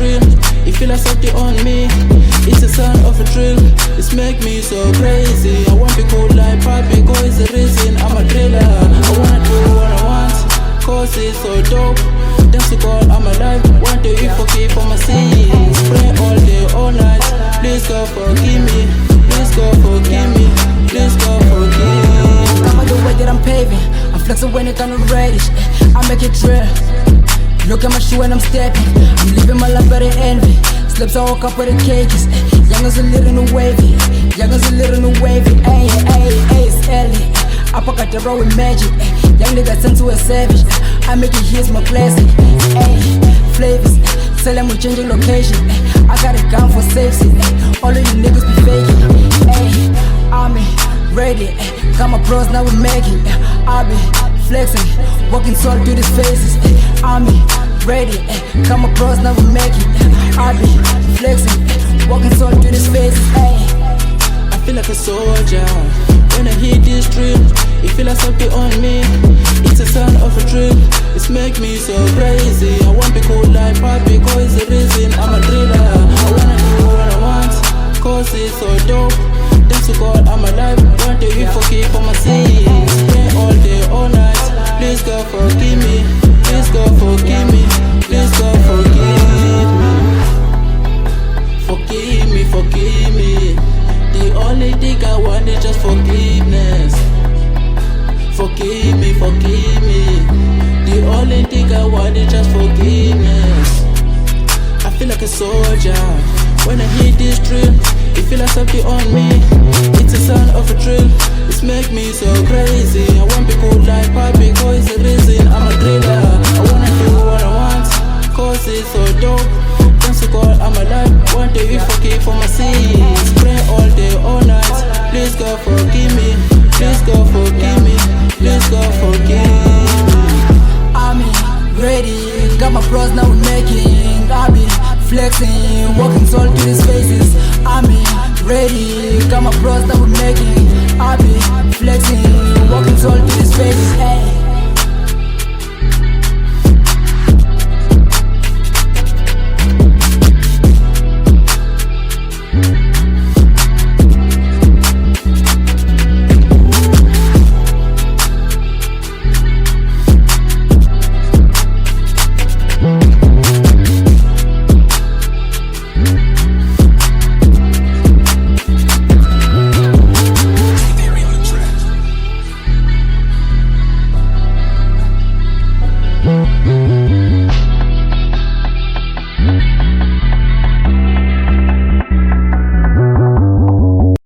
drill, it feel like something on me. It's a sign of a drill, it's make me so crazy. I want to go like Papi, cause the reason I'm a driller. I wanna do what I want, cause it's so dope. Thanks to God I'm alive, want to eat for keep on my sins. Pray all day, all night, please God forgive me. Please God forgive me, please God forgive me. Come on the way that I'm paving, I'm flexing when it kinda reddish. I make it drill. Look at my shoe when I'm stepping. I'm living my life by the envy. Slips I walk up with the cages. Young as a little no wavy. Young as a little no wavy. Ay, ay, ay, it's early. I pack out the road with magic. Young nigga turned to a savage. I make it here's my classic. Ay, flavors. Tell them we're changing location. I got a gun for safety. All of you niggas be faking. Ay, army ready. Got my bros now we make it. I be flexing, walking tall through these faces. Army ready, got my bros now we make it. I be flexing, walking tall through these faces. I feel like a soldier when I hit this drill. It feel like something on me. It's a sign of a drill. It's make me so crazy. I want to be cool like Papi, cause the reason I'm a driller. I wanna do what I want, cause it's so dope. Thanks to God I'm alive, want to eat for keep on my sins. Pray all day, all night, please God forgive me. Please God forgive me, please God forgive me. Forgive me, forgive me. The only thing I want is just forgiveness. Forgive me, forgive me. The only thing I want is just forgiveness. I feel like a soldier when I hit this drill. It feel like something on me. It's a sign of a drill. It's make me so crazy. I want to be cool like Papi, cause the reason I'm a driller. I wanna do what I want, cause it's so dope. Thanks to God I'm alive, want to eat for keep on my sins. Pray all day, all night, please God forgive me. Please God forgive me, please God forgive me. Army ready, got my bros now we making. I be flexing, walking tall through these faces. Army ready, got my bros now we making. I be flexing, walking tall through these faces. Ay. Mm-hmm.